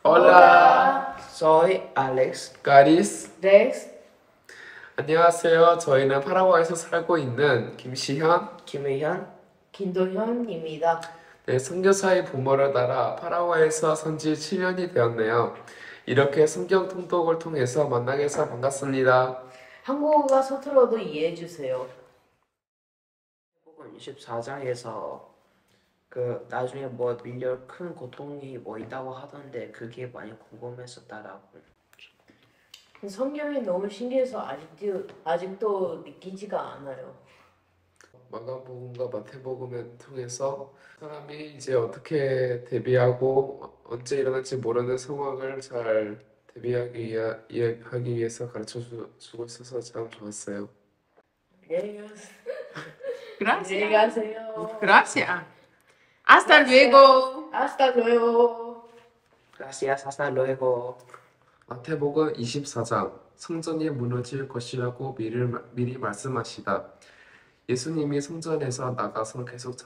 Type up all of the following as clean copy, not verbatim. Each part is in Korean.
Hola, soy Alex. Caris. Rex, 안녕하세요. 저희는 파라과이에서 살고 있는 김시현, 김의현, 김도현입니다. 네, 선교사의 부모를 따라 파라과이에서 산지 7년이 되었네요. 이렇게 성경 통독을 통해서 만나게 해서 반갑습니다. 한국어가 서툴어도 이해해주세요. 복음 24장에서 나중에 뭐 밀려 큰 고통이 뭐 있다고 하던데 그게 많이 궁금했었다라고. 성경이 너무 신기해서 아직도 믿기지가 않아요. 마가복음과 마태복음을 통해서 사람이 이제 어떻게 대비하고 언제 일어날지 모르는 상황을 잘 이해하기 위해서 주고 있어서 참 좋았어요. 안녕히 Gracias. 가세요. Gracias. Hasta luego. Hasta luego. Gracias, hasta luego. 마태복음 24장 성전이 무너질 것이라고 미리 말씀하시다. 예수님이 성전에서 나가서 계속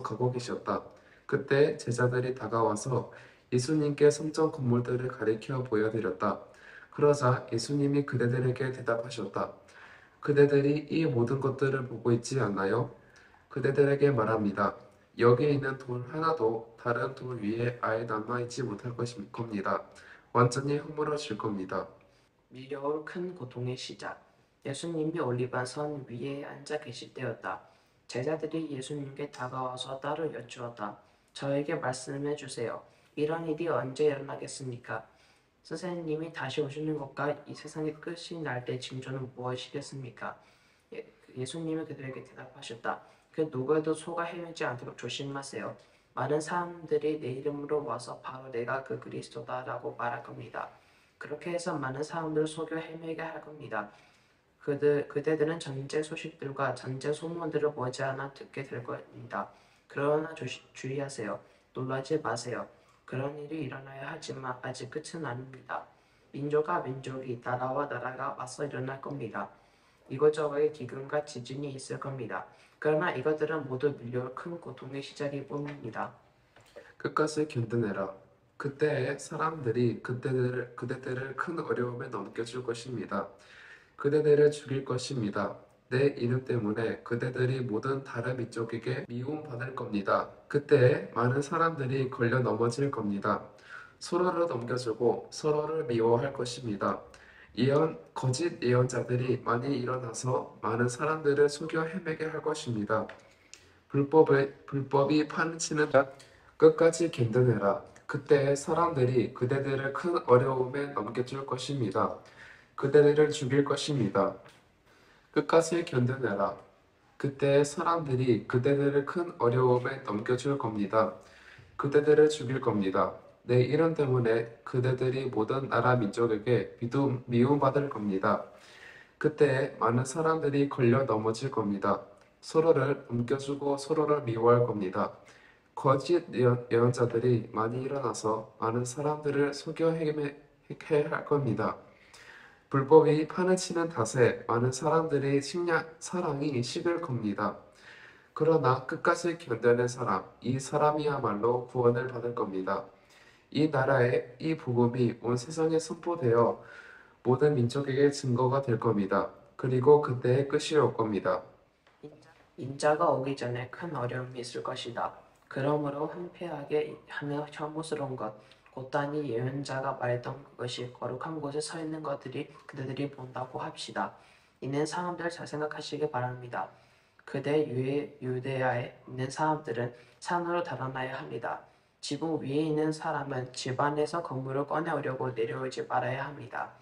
가고 계셨다. 그때 제자들이 다가와서 예수님께 성전 건물들을 가리켜 보여드렸다. 그러자 예수님이 그대들에게 대답하셨다. 그대들이 이 모든 것들을 보고 있지 않나요? 그대들에게 말합니다. 여기 있는 돌 하나도 다른 돌 위에 아예 남아있지 못할 겁니다. 완전히 허물어질 겁니다. 미려올 큰 고통의 시작. 예수님이 올리브산 위에 앉아 계실 때였다. 제자들이 예수님께 다가와서 따로 여쭈었다. 저에게 말씀해 주세요. 이런 일이 언제 일어나겠습니까? 선생님이 다시 오시는 것과 이 세상의 끝이 날 때 징조는 무엇이겠습니까? 예수님이 그들에게 대답하셨다. 그 누구에도 속아 헤매지 않도록 조심하세요. 많은 사람들이 내 이름으로 와서 바로 내가 그 그리스도다라고 말할 겁니다. 그렇게 해서 많은 사람들을 속여 헤매게 할 겁니다. 그대들은 전쟁 소식들과 전쟁 소문들을 머지않아 듣게 될 겁니다. 그러나 주의하세요. 놀라지 마세요. 그런 일이 일어나야 하지만 아직 끝은 아닙니다. 민족과 민족이, 나라와 나라가 맞서 일어날 겁니다. 이곳저곳에 기근과 지진이 있을 겁니다. 그러나 이것들은 모두 밀려올 큰 고통의 시작일 뿐입니다. 끝까지 견뎌내라. 그때 사람들이 그대들을 큰 어려움에 넘겨줄 것입니다. 그대들을 죽일 것입니다. 내 이름 때문에 그대들이 모든 다른 민족에게 미움받을 겁니다. 그때 많은 사람들이 걸려 넘어질 겁니다. 서로를 넘겨주고 서로를 미워할 것입니다. 거짓 예언자들이 많이 일어나서 많은 사람들을 속여 헤매게 할 것입니다. 불법이 파헤치는 끝까지 견뎌내라. 그때 사람들이 그대들을 큰 어려움에 넘겨줄 것입니다. 그대들을 죽일 것입니다. 끝까지 견뎌내라. 그때 사람들이 그대들을 큰 어려움에 넘겨줄 겁니다. 그대들을 죽일 겁니다. 내 이름 때문에 그대들이 모든 나라 민족에게 미움받을 겁니다. 그때 많은 사람들이 걸려 넘어질 겁니다. 서로를 넘겨주고 서로를 미워할 겁니다. 거짓 예언자들이 많이 일어나서 많은 사람들을 속여 헤매게 할 겁니다. 불법이 판을 치는 탓에 많은 사람들의 사랑이 식을 겁니다. 그러나 끝까지 견뎌낸 사람, 이 사람이야말로 구원을 받을 겁니다. 이 나라에 이 복음이 온 세상에 선포되어 모든 민족에게 증거가 될 겁니다. 그리고 그때의 끝이 올 겁니다. 인자가 오기 전에 큰 어려움이 있을 것이다. 그러므로 황폐하게 하며 혐오스러운 것, 곧단이 예언자가 말했던 그것이 거룩한 곳에 서 있는 것들이 그들이 본다고 합시다. 이는 사람들 잘 생각하시기 바랍니다. 그대 유대야에 있는 사람들은 산으로 달아나야 합니다. 지붕 위에 있는 사람은 집 안에서 건물을 꺼내오려고 내려오지 말아야 합니다.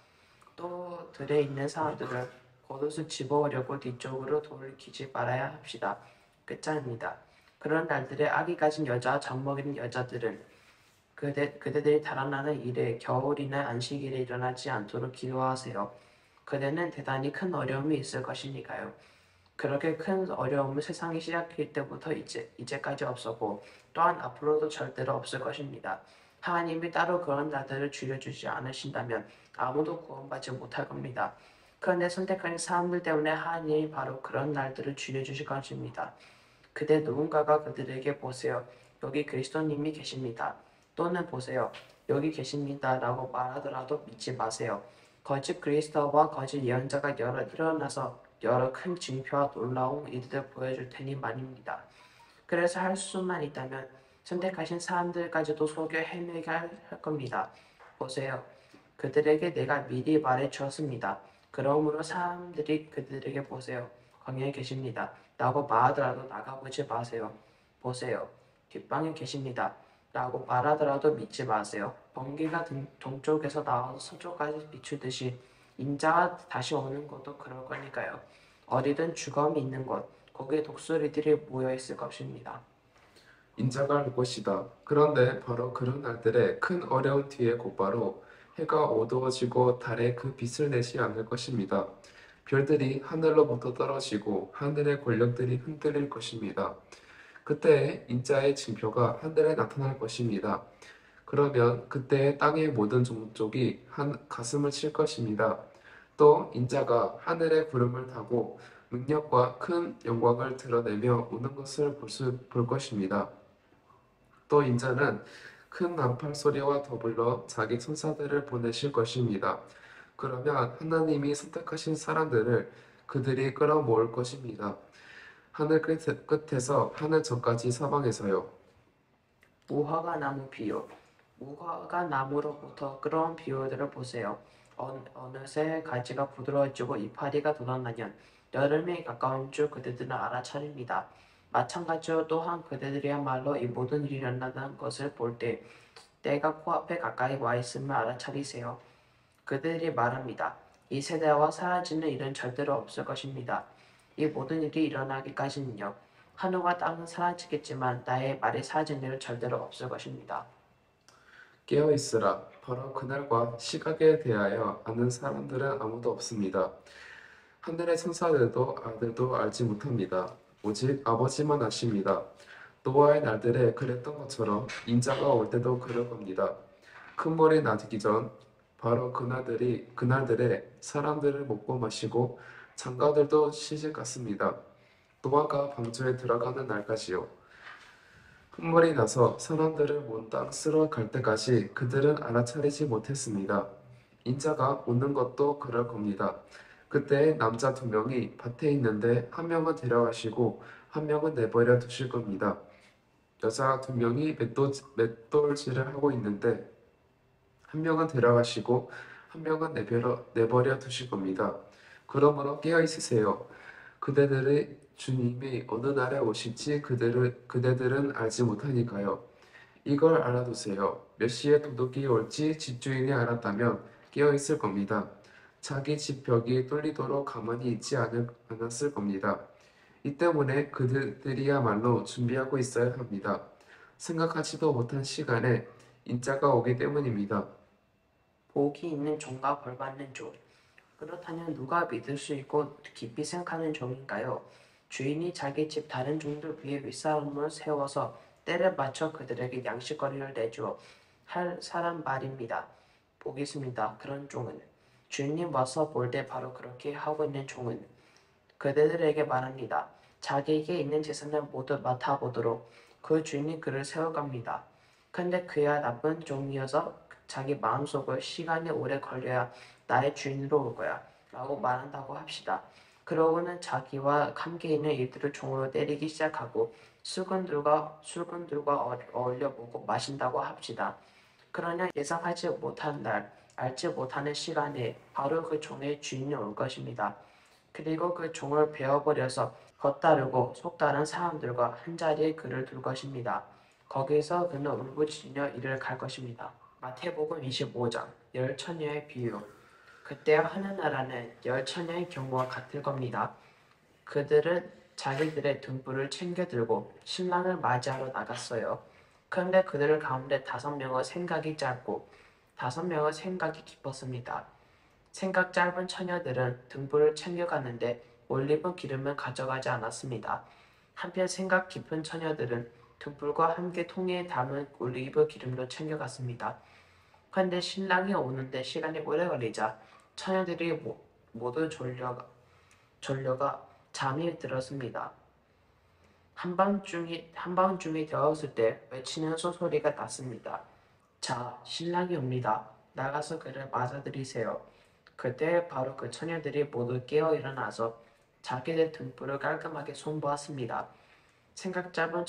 또 들에 있는 사람들은 겉옷을 집어오려고 뒤쪽으로 돌이키지 말아야 합시다. 끝장입니다. 그런 날들에 아기 가진 여자와 젖먹이는 여자들은 그대들이 달아나는 일에 겨울이나 안식일에 일어나지 않도록 기도하세요. 그대는 대단히 큰 어려움이 있을 것이니까요. 그렇게 큰 어려움은 세상이 시작할 때부터 이제까지 없었고 또한 앞으로도 절대로 없을 것입니다. 하나님이 따로 그런 날들을 줄여주지 않으신다면 아무도 구원받지 못할 겁니다. 그런데 선택한 사람들 때문에 하나님이 바로 그런 날들을 줄여주실 것입니다. 그때 누군가가 그들에게 보세요. 여기 그리스도님이 계십니다. 또는 보세요. 여기 계십니다 라고 말하더라도 믿지 마세요. 거짓 그리스도와 거짓 예언자가 일어나서 여러 큰 징표와 놀라운 일들을 보여줄 테니 말입니다. 그래서 할 수만 있다면 선택하신 사람들까지도 속여 헤매게 할 겁니다. 보세요. 그들에게 내가 미리 말해 주었습니다. 그러므로 사람들이 그들에게 보세요. 광야에 계십니다. 라고 말하더라도 나가보지 마세요. 보세요. 뒷방에 계십니다. 라고 말하더라도 믿지 마세요. 번개가 동쪽에서 나와서 서쪽까지 비추듯이 인자가 다시 오는 것도 그럴 거니까요. 어디든 주검이 있는 곳, 거기에 독수리들이 모여 있을 것입니다. 인자가 올 것이다. 그런데 바로 그런 날들에 큰 어려움 뒤에 곧바로 해가 어두워지고 달에 그 빛을 내지 않을 것입니다. 별들이 하늘로부터 떨어지고 하늘의 권력들이 흔들릴 것입니다. 그때 인자의 징표가 하늘에 나타날 것입니다. 그러면 그때 땅의 모든 종족이 가슴을 칠 것입니다. 또 인자가 하늘의 구름을 타고 능력과 큰 영광을 드러내며 오는 것을 볼 것입니다. 또 인자는 큰 나팔 소리와 더불어 자기 천사들을 보내실 것입니다. 그러면 하나님이 선택하신 사람들을 그들이 끌어모을 것입니다. 하늘 끝에서 하늘 저까지 사방에서요. 무화과 나무 비유. 무화과 나무로부터 끌어온 비유들을 보세요. 어느새 가지가 부드러워지고 이파리가 돋아나면 여름이 가까운 줄 그들은 알아차립니다. 마찬가지로 또한 그들이야말로 이 모든 일이 일어나는 것을 볼 때 때가 코앞에 가까이 와 있음을 알아차리세요. 그들이 말합니다. 이 세대와 사라지는 일은 절대로 없을 것입니다. 이 모든 일이 일어나기까지는요. 하늘과 땅은 사라지겠지만 나의 말이 사라진 일은 절대로 없을 것입니다. 깨어 있으라. 바로 그날과 시각에 대하여 아는 사람들은 아무도 없습니다. 하늘의 천사들도 아들도 알지 못합니다. 오직 아버지만 아십니다. 노아의 날들에 그랬던 것처럼 인자가 올 때도 그럴 겁니다. 큰 벌이 나기 전 바로 그날들에 사람들을 먹고 마시고 장가들도 시집 갔습니다. 노아가 방주에 들어가는 날까지요. 흠물이 나서 사람들을 몬땅 쓸어 갈 때까지 그들은 알아차리지 못했습니다. 인자가 오는 것도 그럴 겁니다. 그때 남자 2명이 밭에 있는데 한 명은 데려가시고 한 명은 내버려 두실 겁니다. 여자 2명이 맷돌질을 하고 있는데 한 명은 데려가시고 한 명은 내버려 두실 겁니다. 그러므로 깨어 있으세요. 그대들의 주님이 어느 날에 오실지 그대들은 알지 못하니까요. 이걸 알아두세요. 몇 시에 도둑이 올지 집주인이 알았다면 깨어 있을 겁니다. 자기 집 벽이 뚫리도록 가만히 있지 않았을 겁니다. 이 때문에 그들이야말로 준비하고 있어야 합니다. 생각하지도 못한 시간에 인자가 오기 때문입니다. 복이 있는 종과 벌 받는 종. 그렇다면 누가 믿을 수 있고 깊이 생각하는 종인가요? 주인이 자기 집 다른 종들 위에 윗사람을 세워서 때를 맞춰 그들에게 양식거리를 내주어 할 사람 말입니다. 복이 있습니다. 그런 종은 주인님 와서 볼 때 바로 그렇게 하고 있는 종은 그대들에게 말합니다. 자기에게 있는 재산을 모두 맡아보도록 그 주인이 그를 세워갑니다. 근데 그야 나쁜 종이어서 자기 마음속을 시간이 오래 걸려야 나의 주인으로 올 거야 라고 말한다고 합시다. 그러고는 자기와 함께 있는 이들을 종으로 때리기 시작하고 술꾼들과 어울려 먹고 마신다고 합시다. 그러나 예상하지 못한 날, 알지 못하는 시간에 바로 그 종의 주인이 올 것입니다. 그리고 그 종을 베어버려서 겉다르고 속다른 사람들과 한자리에 그를 둘 것입니다. 거기서 그는 울부짖으며 이를 갈 것입니다. 마태복음 25장 열 처녀의 비유. 그때 하늘나라는 열 처녀의 경우와 같을 겁니다. 그들은 자기들의 등불을 챙겨 들고 신랑을 맞이하러 나갔어요. 그런데 그들 가운데 5명의 생각이 짧고 5명의 생각이 깊었습니다. 생각 짧은 처녀들은 등불을 챙겨갔는데 올리브 기름은 가져가지 않았습니다. 한편 생각 깊은 처녀들은 등불과 함께 통에 담은 올리브 기름도 챙겨갔습니다. 그런데 신랑이 오는데 시간이 오래 걸리자 처녀들이 모두 졸려가 잠이 들었습니다. 한밤중이 되었을 때 외치는 소소리가 났습니다. 자, 신랑이 옵니다. 나가서 그를 맞아들이세요. 그때 바로 그 처녀들이 모두 깨어 일어나서 자기들 등불을 깔끔하게 손보았습니다. 생각 깊은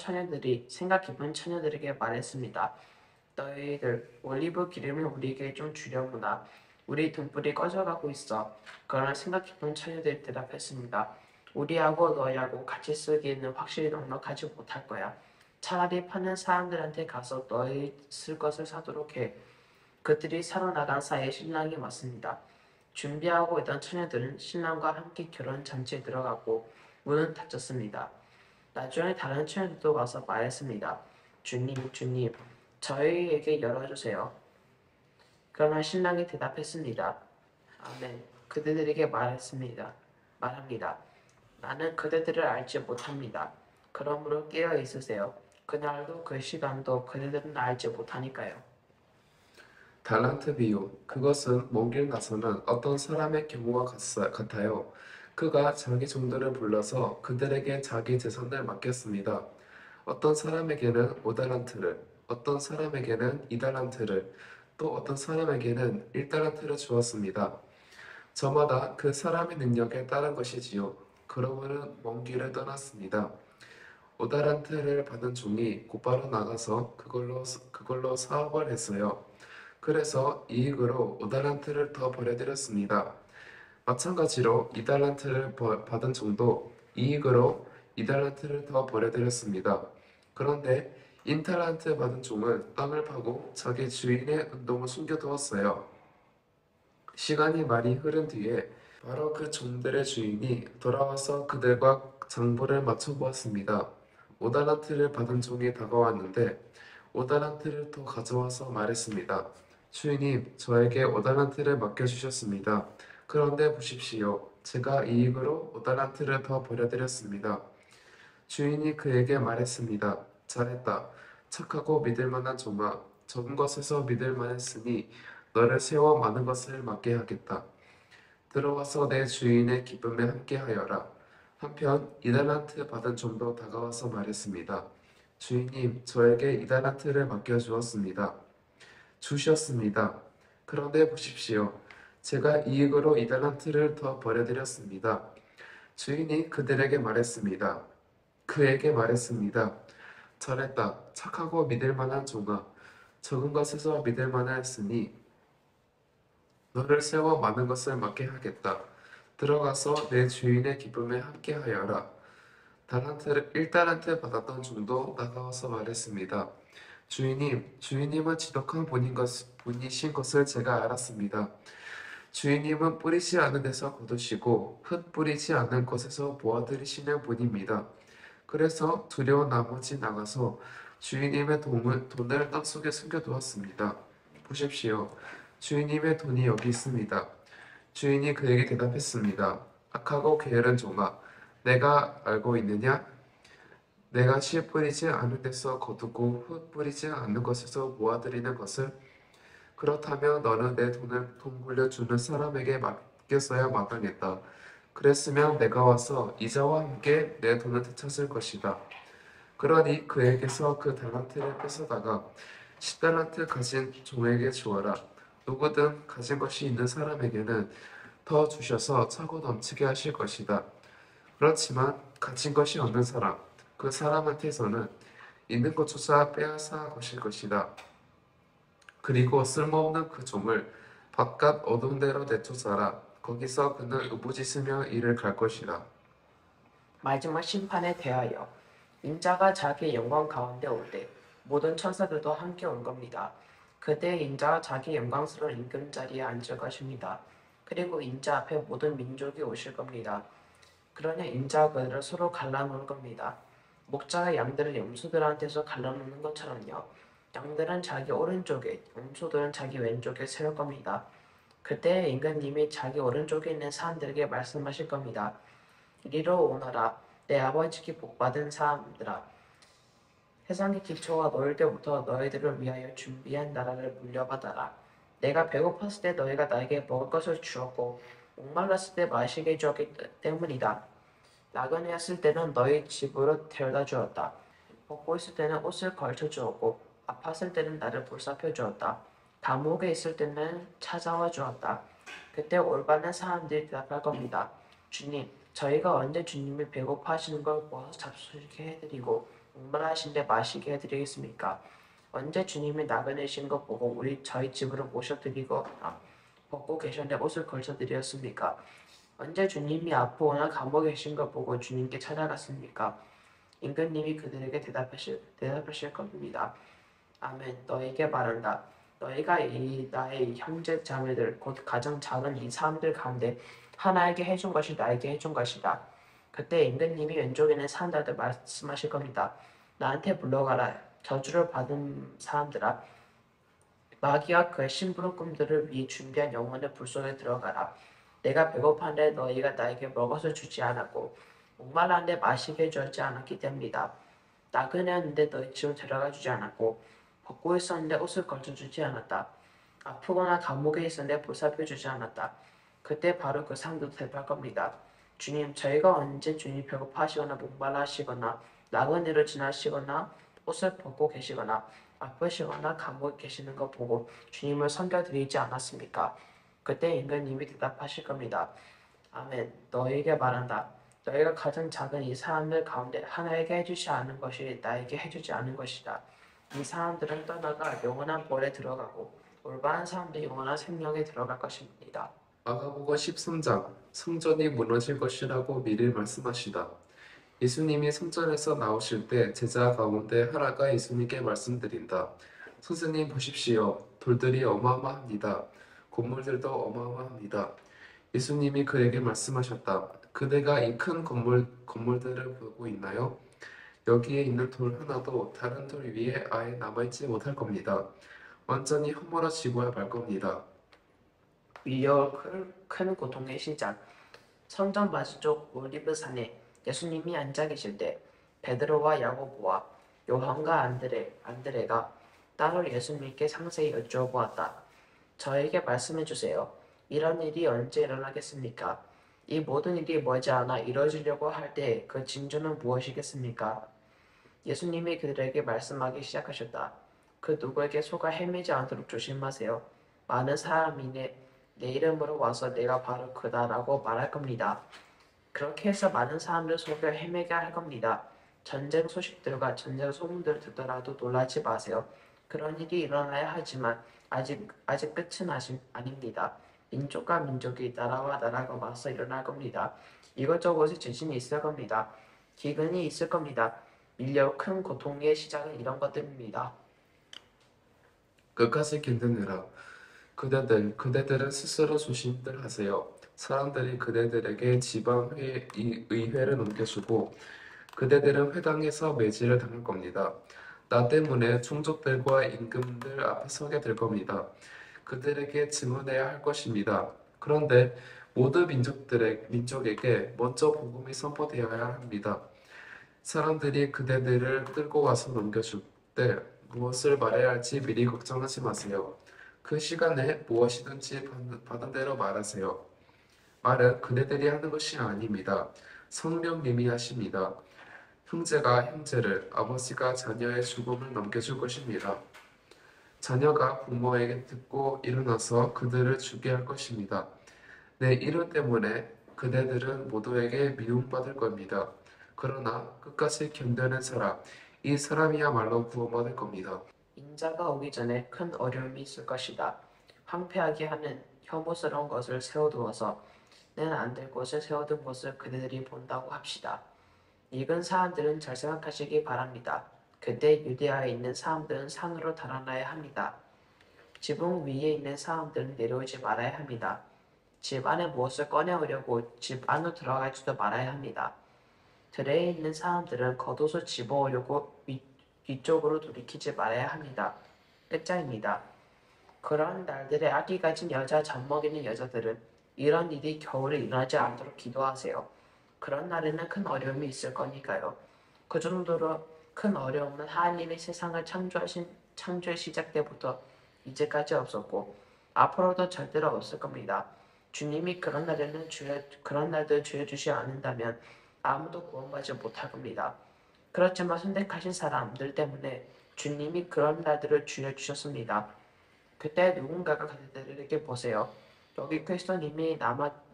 처녀들에게 말했습니다. 너희들 올리브 기름을 우리에게 좀 주려무나 우리 등불이 꺼져가고 있어. 그러나 생각 깊은 처녀들이 대답했습니다. 우리하고 너희하고 같이 쓰기에는 확실히 넉넉하지 못할 거야. 차라리 파는 사람들한테 가서 너희 쓸 것을 사도록 해. 그들이 사러 나간 사이에 신랑이 왔습니다. 준비하고 있던 처녀들은 신랑과 함께 결혼 잔치에 들어갔고 문은 닫혔습니다. 나중에 다른 처녀들도 와서 말했습니다. 주님, 저희에게 열어주세요. 그러나 신랑이 대답했습니다. 아멘. 그대들에게 말합니다. 나는 그대들을 알지 못합니다. 그러므로 깨어 있으세요. 그날도 그 시간도 그대들은 알지 못하니까요. 달란트 비유. 그것은 먼 길 나서는 어떤 사람의 경우와 같아요. 그가 자기 종들을 불러서 그들에게 자기 재산을 맡겼습니다. 어떤 사람에게는 5달란트를, 어떤 사람에게는 2달란트를, 또 어떤 사람에게는 1달란트를 주었습니다. 저마다 그 사람의 능력에 따른 것이지요. 그러므로 먼 길을 떠났습니다. 5달란트를 받은 종이 곧바로 나가서 그걸로 사업을 했어요. 그래서 이익으로 5달란트를 더 벌여들였습니다. 마찬가지로 2달란트를 받은 종도 이익으로 2달란트를 더 벌여들였습니다. 그런데 1달란트 받은 종은 땅을 파고 자기 주인의 은동을 숨겨두었어요. 시간이 많이 흐른 뒤에 바로 그 종들의 주인이 돌아와서 그들과 장부를 맞춰보았습니다. 5달란트를 받은 종이 다가왔는데 5달란트를 더 가져와서 말했습니다. 주인님, 저에게 5달란트를 맡겨주셨습니다. 그런데 보십시오. 제가 이익으로 5달란트를 더 벌여드렸습니다. 주인이 그에게 말했습니다. 잘했다. 착하고 믿을 만한 종아. 적은 것에서 믿을 만했으니 너를 세워 많은 것을 맡게 하겠다. 들어와서 내 주인의 기쁨에 함께하여라. 한편 2달란트 받은 종도 다가와서 말했습니다. 주인님, 저에게 2달란트를 맡겨주었습니다. 주셨습니다. 그런데 보십시오. 제가 이익으로 2달란트를 더 벌여드렸습니다. 주인이 그에게 말했습니다. 잘했다. 착하고 믿을 만한 종아. 적은 것에서 믿을 만하였으니 너를 세워 많은 것을 맡게 하겠다. 들어가서 내 주인의 기쁨에 함께하여라. 1달란트 받았던 종도 나가와서 말했습니다. 주인님은 지독한 분이신 것을 제가 알았습니다. 주인님은 뿌리지 않은 데서 거두시고 흙 뿌리지 않는 곳에서 모아들이시는 분입니다. 그래서 두려운 나머지 나가서 주인님의 돈을 땅속에 숨겨두었습니다. 보십시오. 주인님의 돈이 여기 있습니다. 주인이 그에게 대답했습니다. 악하고 게으른 종아, 내가 알고 있느냐? 내가 씨 뿌리지 않은 데서 거두고 흙 뿌리지 않는 것에서 모아들이는 것을 그렇다면 너는 내 돈 물려주는 사람에게 맡겼어야 마땅했다. 그랬으면 내가 와서 이자와 함께 내 돈을 되찾을 것이다. 그러니 그에게서 그 달란트를 뺏어다가 10달란트 가진 종에게 주어라. 누구든 가진 것이 있는 사람에게는 더 주셔서 차고 넘치게 하실 것이다. 그렇지만 가진 것이 없는 사람, 그 사람한테서는 있는 것조차 빼앗아 가실 것이다. 그리고 쓸모없는 그 종을 바깥 어두운 데로 내쫓아라. 거기서 그는 우부짖으며 일을 갈 것이다. 마지막 심판에 대하여 인자가 자기의 영광 가운데 올 때 모든 천사들도 함께 온 겁니다. 그때 인자가 자기 영광스러운 임금 자리에 앉을 것입니다. 그리고 인자 앞에 모든 민족이 오실 겁니다. 그러냐 인자가 그들을 서로 갈라놓을 겁니다. 목자가 양들을 염소들한테서 갈라놓는 것처럼요. 양들은 자기 오른쪽에, 염소들은 자기 왼쪽에 세울 겁니다. 그때 임금님이 자기 오른쪽에 있는 사람들에게 말씀하실 겁니다. 이리로 오너라, 내 아버지께 복받은 사람들아. 세상의 기초가 놓일 때부터 너희들을 위하여 준비한 나라를 물려받아라. 내가 배고팠을 때 너희가 나에게 먹을 것을 주었고 목말랐을 때 마시게 해주었기 때문이다. 나그네였을 때는 너희 집으로 데려다 주었다. 벗고 있을 때는 옷을 걸쳐 주었고 아팠을 때는 나를 보살펴 주었다. 감옥에 있을 때는 찾아와 주었다. 그때 올바른 사람들이 대답할 겁니다. 주님, 저희가 언제 주님이 배고파하시는 걸 보아서 잡수시게 해드리고 목말라하신데 마시게 해드리겠습니까? 언제 주님이 나그네신 것 보고 저희 집으로 모셔드리거나 벗고 계셨는데 옷을 걸쳐드렸습니까? 언제 주님이 아프거나 감옥에 계신 것 보고 주님께 찾아갔습니까? 임금님이 그들에게 대답하실 겁니다. 아멘. 너에게 말한다. 너희가 이 나의 형제 자매들 곧 가장 작은 이 사람들 가운데 하나에게 해준 것이 나에게 해준 것이다. 그때 임금님이 왼쪽에 있는 사람들한테 말씀하실 겁니다. 나한테 물러가라. 저주를 받은 사람들아. 마귀와 그의 심부름 꿈들을 위해 준비한 영혼의 불 속에 들어가라. 내가 배고파는데 너희가 나에게 먹어서 주지 않았고 목말랐는데 마시게 해주지 않았기 때문이다. 나그네였는데 너희 집을 데려가 주지 않았고 벗고 있었는데 옷을 걸쳐주지 않았다. 아프거나 감옥에 있었는데 보살펴 주지 않았다. 그때 바로 그 사람도 대답할 겁니다. 주님, 저희가 언제 주님이 배고파하시거나 목말라 하시거나 나그네로 지나시거나 옷을 벗고 계시거나 아프시거나 감옥에 계시는 거 보고 주님을 섬겨드리지 않았습니까? 그때 임금님이 대답하실 겁니다. 아멘. 너희에게 말한다. 너희가 가장 작은 이 사람들 가운데 하나에게 해주지 않은 것이 나에게 해주지 않은 것이다. 이 사람들은 떠나가 영원한 벌에 들어가고 올바른 사람들이 영원한 생명에 들어갈 것입니다. 마가복음 13장 성전이 무너질 것이라고 미리 말씀하시다. 예수님이 성전에서 나오실 때 제자 가운데 하나가 예수님께 말씀드린다. 선생님 보십시오. 돌들이 어마어마합니다. 건물들도 어마어마합니다. 예수님이 그에게 말씀하셨다. 그대가 이 큰 건물들을 보고 있나요? 여기에 있는 돌 하나도 다른 돌 위에 아예 남아있지 못할 겁니다. 완전히 허물어지고야 말 겁니다. 위여 큰 고통의 시작. 성전 맞은쪽 올리브산에 예수님이 앉아 계실 때 베드로와 야고보와 요한과 안드레가 따로 예수님께 상세히 여쭈어보았다. 저에게 말씀해 주세요. 이런 일이 언제 일어나겠습니까? 이 모든 일이 머지않아 이루어지려고 할 때 그 징조는 무엇이겠습니까? 예수님이 그들에게 말씀하기 시작하셨다. 그 누구에게 속아 헤매지 않도록 조심하세요. 많은 사람이 내 이름으로 와서 내가 바로 그다라고 말할 겁니다. 그렇게 해서 많은 사람들 속에 헤매게 할 겁니다. 전쟁 소식들과 전쟁 소문들을 듣더라도 놀라지 마세요. 그런 일이 일어나야 하지만 아직 끝은 아닙니다. 민족과 민족이 나라와 나라가 맞서 일어날 겁니다. 이것저것에 지진이 있을 겁니다. 기근이 있을 겁니다. 밀려 큰 고통의 시작은 이런 것들입니다. 끝까지 견뎌내라. 그대들은 스스로 조심들 하세요. 사람들이 그대들에게 의회를 넘겨주고 그대들은 회당에서 매질을 당할 겁니다. 나 때문에 총독들과 임금들 앞에 서게 될 겁니다. 그들에게 증언해야 할 것입니다. 그런데 모든 민족에게 먼저 복음이 선포되어야 합니다. 사람들이 그대들을 끌고 와서 넘겨줄 때 무엇을 말해야 할지 미리 걱정하지 마세요. 그 시간에 무엇이든지 받은 대로 말하세요. 말은 그대들이 하는 것이 아닙니다. 성령님이 하십니다. 형제가 형제를, 아버지가 자녀의 죽음을 넘겨줄 것입니다. 자녀가 부모에게 듣고 일어나서 그들을 죽게 할 것입니다. 내 이름 때문에 그대들은 모두에게 미움받을 겁니다. 그러나 끝까지 견뎌낸 사람, 이 사람이야말로 구원받을 겁니다. 인자가 오기 전에 큰 어려움이 있을 것이다. 황폐하게 하는 혐오스러운 것을 세워두어서 는 안 될 곳을 세워둔 것을 그대들이 본다고 합시다. 읽은 사람들은 잘 생각하시기 바랍니다. 그때 유대아에 있는 사람들은 산으로 달아나야 합니다. 지붕 위에 있는 사람들은 내려오지 말아야 합니다. 집 안에 무엇을 꺼내오려고 집 안으로 들어가지도 말아야 합니다. 들에 있는 사람들은 겉옷을 집어오려고 뒤쪽으로 돌이키지 말아야 합니다. 끝장입니다. 그런 날들에 아기 가진 여자 젖먹이는 여자들은 이런 일이 겨울에 일어나지 않도록 기도하세요. 그런 날에는 큰 어려움이 있을 거니까요. 그 정도로 큰 어려움은 하나님이 세상을 창조의 시작 때부터 이제까지 없었고 앞으로도 절대로 없을 겁니다. 주님이 그런 날들 주여 주시 않는다면 아무도 구원받지 못할 겁니다. 그렇지만 선택하신 사람들 때문에 주님이 그런 날들을 줄여주셨습니다. 그때 누군가가 그들에게 보세요. 여기 그리스도님이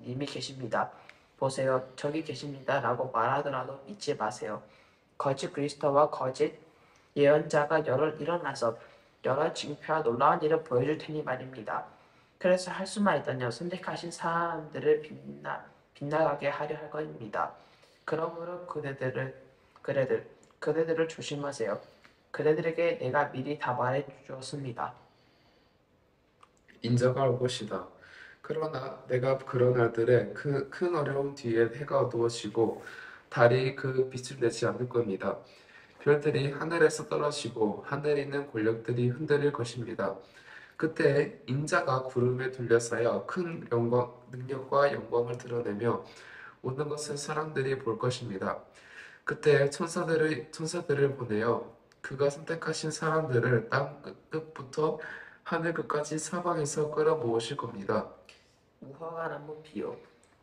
님이 계십니다. 보세요. 저기 계십니다. 라고 말하더라도 믿지 마세요. 거짓 그리스도와 거짓 예언자가 일어나서 여러 징표와 놀라운 일을 보여줄 테니 말입니다. 그래서 할 수만 있다면 선택하신 사람들을 빗나가게 하려 할 것입니다. 그러므로 그대들을 조심하세요. 그대들에게 내가 미리 다 말해 주었습니다. 인자가 올 것이다. 그러나 내가 그런 날들에 큰 어려움 뒤에 해가 어두워지고 달이 그 빛을 내지 않을 겁니다. 별들이 하늘에서 떨어지고 하늘에 있는 권력들이 흔들릴 것입니다. 그때 인자가 구름에 둘러싸여 큰 능력과 영광을 드러내며 오는 것을 사람들이 볼 것입니다. 그때 천사들을 보내어 그가 선택하신 사람들을 땅 끝부터 하늘 끝까지 사방에서 끌어모으실 겁니다. 무화과 나무 비유.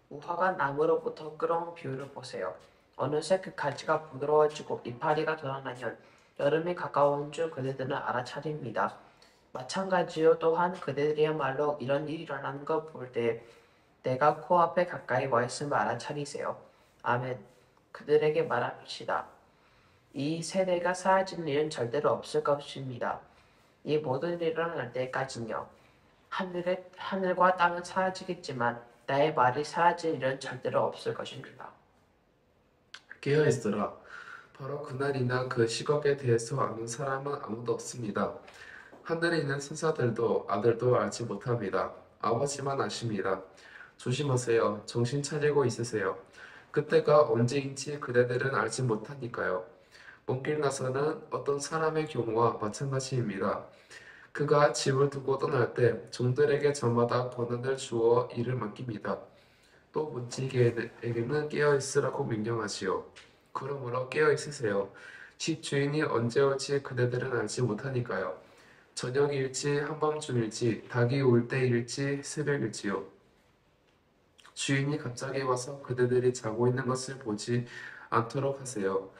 무화과 나무로부터 끌어온 비유를 보세요. 어느새 그 가지가 부드러워지고 이파리가 드러나면 여름이 가까운 줄 그대들은 알아차립니다. 마찬가지로 또한 그대들이야말로 이런 일이 일어나는 걸 볼 때 내가 코앞에 가까이 와 있음을 알아차리세요. 아멘. 그들에게 말합시다. 이 세대가 사라지는 일은 절대로 없을 것입니다. 이 모든 일이 일어날 때까지요. 하늘과 땅은 사라지겠지만 나의 말이 사라질 일은 절대로 없을 것입니다. 깨어있으라. 바로 그날이나 그 시각에 대해서 아는 사람은 아무도 없습니다. 하늘에 있는 천사들도 아들도 알지 못합니다. 아버지만 아십니다. 조심하세요. 정신 차리고 있으세요. 그때가 언제인지 그대들은 알지 못하니까요. 먼 길 나서는 어떤 사람의 경우와 마찬가지입니다. 그가 집을 두고 떠날 때 종들에게 저마다 권한을 주어 일을 맡깁니다. 또 문지기에게는 깨어 있으라고 명령하지요. 그러므로 깨어 있으세요. 집 주인이 언제 올지 그대들은 알지 못하니까요. 저녁일지 한밤중일지 닭이 올 때일지 새벽일지요. 주인이 갑자기 와서 그대들이 자고 있는 것을 보지 않도록 하세요.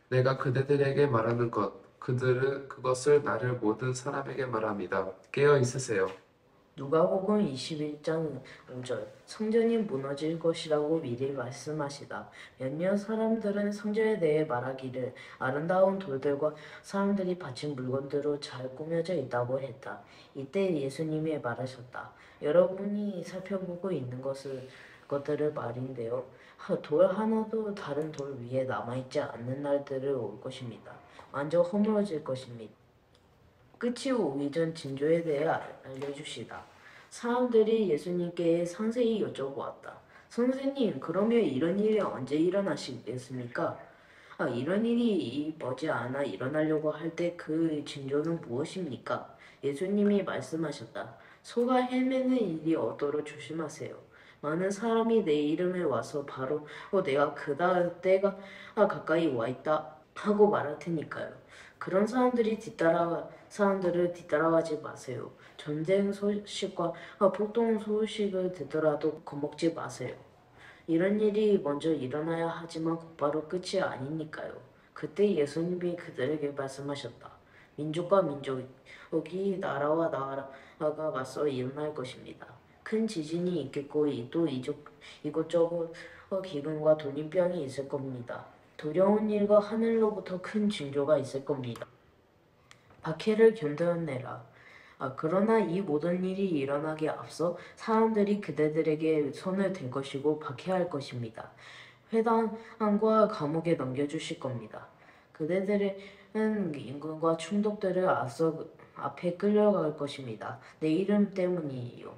내가 그대들에게 말하는 그들은 그것을 나를 모든 사람에게 말합니다. 깨어 있으세요. 누가복음 21장 5절 성전이 무너질 것이라고 미리 말씀하시다. 몇몇 사람들은 성전에 대해 말하기를 아름다운 돌들과 사람들이 바친 물건들로 잘 꾸며져 있다고 했다. 이때 예수님이 말하셨다. 여러분이 살펴보고 있는 것들을 말인데요. 돌 하나도 다른 돌 위에 남아있지 않는 날들을 올 것입니다. 완전 허물어질 것입니다. 끝이 오기 전 징조에 대해 알려주시다. 사람들이 예수님께 상세히 여쭤보았다. 선생님, 그러면 이런 일이 언제 일어나시겠습니까? 이런 일이 머지않아 일어나려고 할 때 그 징조는 무엇입니까? 예수님이 말씀하셨다. 소가 헤매는 일이 없도록 조심하세요. 많은 사람이 내 이름에 와서 바로 내가 때가 가까이 와 있다 하고 말할 테니까요. 그런 사람들을 뒤따라가지 마세요. 전쟁 소식과 폭동 소식을 듣더라도 겁먹지 마세요. 이런 일이 먼저 일어나야 하지만 곧바로 끝이 아니니까요. 그때 예수님이 그들에게 말씀하셨다. 민족과 민족이 나라와 나라가 맞서 일어날 것입니다. 큰 지진이 있겠고 또 이것저것 기근과 돌림병이 있을 겁니다. 두려운 일과 하늘로부터 큰 징조가 있을 겁니다. 박해를 견뎌내라. 그러나 이 모든 일이 일어나기에 앞서 사람들이 그대들에게 손을 댈 것이고 박해할 것입니다. 회당과 감옥에 넘겨주실 겁니다. 그대들은 임금과 충독들을 앞에 끌려갈 것입니다. 내 이름 때문이에요.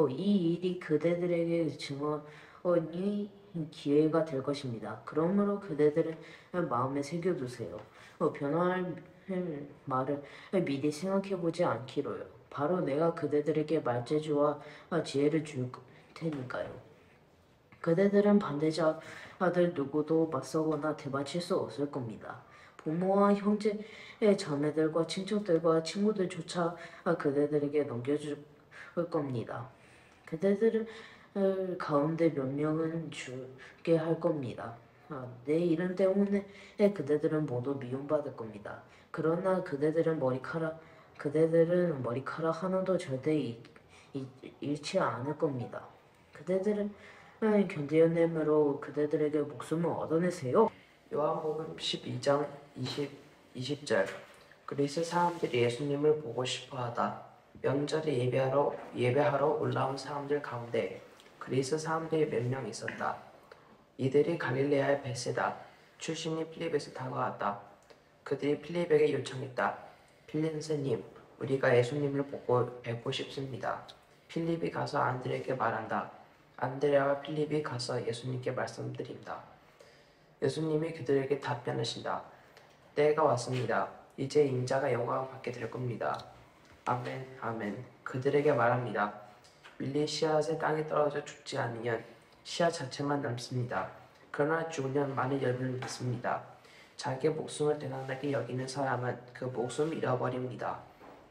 이 일이 그대들에게 증언이 기회가 될 것입니다. 그러므로 그대들은 마음에 새겨두세요. 변화할 말을 미리 생각해보지 않기로요. 바로 내가 그대들에게 말재주와 지혜를 줄 테니까요. 그대들은 반대자들 누구도 맞서거나 대받칠 수 없을 겁니다. 부모와 형제, 자매들과 친척들과 친구들조차 그대들에게 넘겨줄 겁니다. 그대들 가운데 몇 명은 죽게 할 겁니다. 내 이름 때문에 그대들은 모두 미움받을 겁니다. 그러나 그대들은 머리카락 하나도 절대 잃지 않을 겁니다. 그대들은 견디어내므로 그대들에게 목숨을 얻어내세요. 요한복음 12장 20절 그리스 사람들이 예수님을 보고 싶어하다. 명절에 예배하러 올라온 사람들 가운데 그리스 사람들이 몇 명 있었다. 이들이 갈릴레아의 베세다 출신인 필립에서 다가왔다. 그들이 필립에게 요청했다. 필립 선생님, 우리가 예수님을 뵙고 싶습니다. 필립이 가서 안드레에게 말한다. 안드레와 필립이 가서 예수님께 말씀드린다. 예수님이 그들에게 답변하신다. 때가 왔습니다. 이제 인자가 영광을 받게 될 겁니다. 아멘, 아멘. 그들에게 말합니다. 밀린 씨앗의 땅에 떨어져 죽지 않으면 씨앗 자체만 남습니다. 그러나 죽으면 많은 열매를 맺습니다. 자기 목숨을 대단하게 여기는 사람은 그 목숨을 잃어버립니다.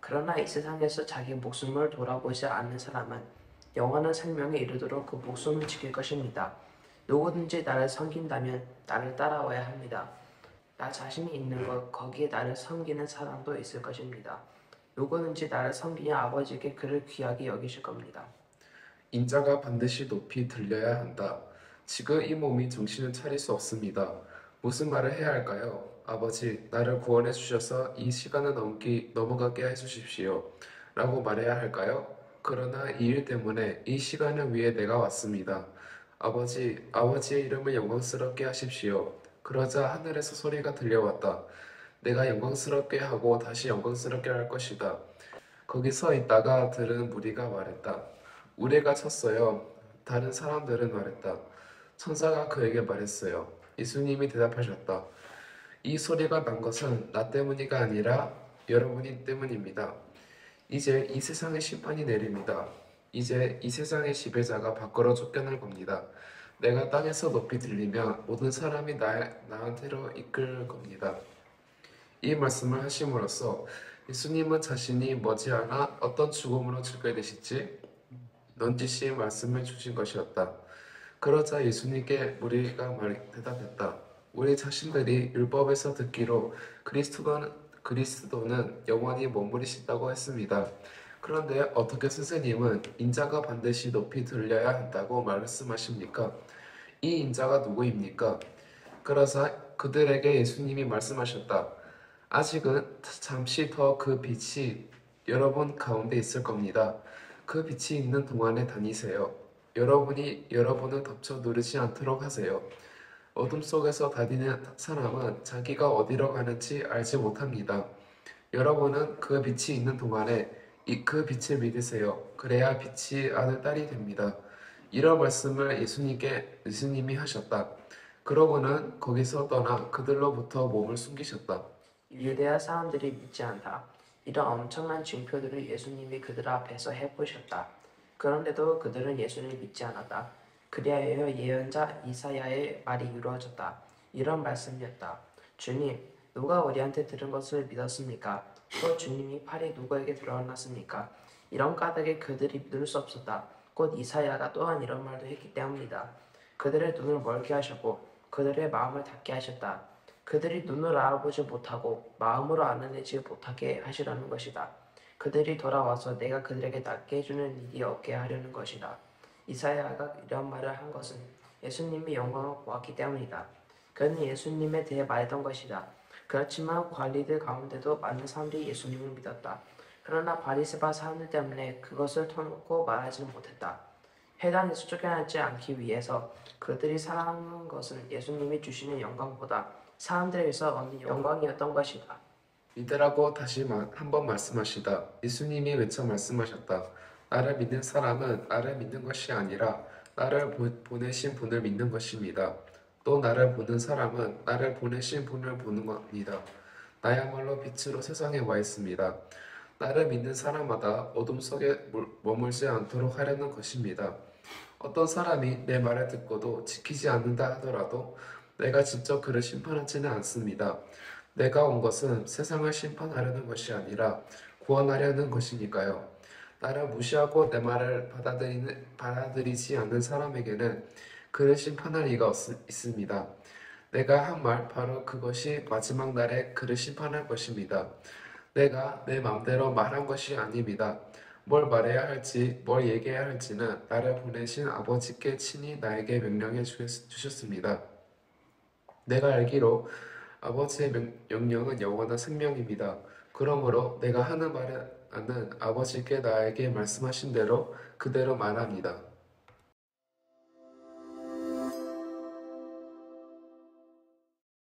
그러나 이 세상에서 자기 목숨을 돌아보지 않는 사람은 영원한 생명에 이르도록 그 목숨을 지킬 것입니다. 누구든지 나를 섬긴다면 나를 따라와야 합니다. 나 자신이 있는 것 거기에 나를 섬기는 사람도 있을 것입니다. 누구든지 나를 섬기는 아버지께 그를 귀하게 여기실 겁니다. 인자가 반드시 높이 들려야 한다. 지금 이 몸이 정신을 차릴 수 없습니다. 무슨 말을 해야 할까요? 아버지, 나를 구원해 주셔서 이 시간을 넘어가게 해 주십시오. 라고 말해야 할까요? 그러나 이 일 때문에 이 시간을 위해 내가 왔습니다. 아버지, 아버지의 이름을 영광스럽게 하십시오. 그러자 하늘에서 소리가 들려왔다. 내가 영광스럽게 하고 다시 영광스럽게 할 것이다. 거기 서 있다가 들은 무리가 말했다. 우리가 쳤어요. 다른 사람들은 말했다. 천사가 그에게 말했어요. 예수님이 대답하셨다. 이 소리가 난 것은 나 때문이가 아니라 여러분이 때문입니다. 이제 이 세상의 심판이 내립니다. 이제 이 세상의 지배자가 밖으로 쫓겨날 겁니다. 내가 땅에서 높이 들리면 모든 사람이 나한테로 이끌 겁니다. 이 말씀을 하심으로써 예수님은 자신이 머지않아 어떤 죽음으로 죽게 되실지 넌지시 말씀을 주신 것이었다. 그러자 예수님께 무리가 대답했다. 우리 자신들이 율법에서 듣기로 그리스도는 영원히 머무르신다고 했습니다. 그런데 어떻게 선생님은 인자가 반드시 높이 들려야 한다고 말씀하십니까? 이 인자가 누구입니까? 그러자 그들에게 예수님이 말씀하셨다. 아직은 잠시 더 그 빛이 여러분 가운데 있을 겁니다. 그 빛이 있는 동안에 다니세요. 여러분을 덮쳐 누르지 않도록 하세요. 어둠 속에서 다니는 사람은 자기가 어디로 가는지 알지 못합니다. 여러분은 그 빛이 있는 동안에 그 빛을 믿으세요. 그래야 빛이 아들 딸이 됩니다. 이런 말씀을 예수님이 하셨다. 그러고는 거기서 떠나 그들로부터 몸을 숨기셨다. 유대아 사람들이 믿지 않다. 이런 엄청난 징표들을 예수님이 그들 앞에서 해보셨다. 그런데도 그들은 예수를 믿지 않았다. 그리하여 예언자 이사야의 말이 이루어졌다. 이런 말씀이었다. 주님, 누가 우리한테 들은 것을 믿었습니까? 또 주님이 팔이 누구에게 드러났습니까? 이런 까닭에 그들이 믿을 수 없었다. 곧 이사야가 또한 이런 말도 했기 때문이다. 그들의 눈을 멀게 하셨고 그들의 마음을 닫게 하셨다. 그들이 눈을 알아보지 못하고 마음으로 알아내지 못하게 하시라는 것이다. 그들이 돌아와서 내가 그들에게 낫게 해주는 일이 없게 하려는 것이다. 이사야가 이런 말을 한 것은 예수님이 영광을 보았기 때문이다. 그는 예수님에 대해 말했던 것이다. 그렇지만 관리들 가운데도 많은 사람들이 예수님을 믿었다. 그러나 바리새파 사람들 때문에 그것을 터놓고 말하지는 못했다. 회당에서 쫓겨나지 않기 위해서 그들이 사랑한 것은 예수님이 주시는 영광보다 사람들에게서 얻는 영광이었던 것이다. 믿으라고 다시 한번 말씀하시다. 예수님이 외쳐 말씀하셨다. 나를 믿는 사람은 나를 믿는 것이 아니라 나를 보내신 분을 믿는 것입니다. 또 나를 보는 사람은 나를 보내신 분을 보는 겁니다. 나야말로 빛으로 세상에 와 있습니다. 나를 믿는 사람마다 어둠 속에 머물지 않도록 하려는 것입니다. 어떤 사람이 내 말을 듣고도 지키지 않는다 하더라도 내가 직접 그를 심판하지는 않습니다. 내가 온 것은 세상을 심판하려는 것이 아니라 구원하려는 것이니까요. 나를 무시하고 내 말을 받아들이지 않는 사람에게는 그를 심판할 리가 있습니다. 내가 한 말 바로 그것이 마지막 날에 그를 심판할 것입니다. 내가 내 마음대로 말한 것이 아닙니다. 뭘 말해야 할지, 뭘 얘기해야 할지는 나를 보내신 아버지께 친히 나에게 명령해 주셨습니다. 내가 알기로 아버지의 명령은 영원한 생명입니다. 그러므로 내가 하는 말은 아버지께 나에게 말씀하신 대로 그대로 말합니다.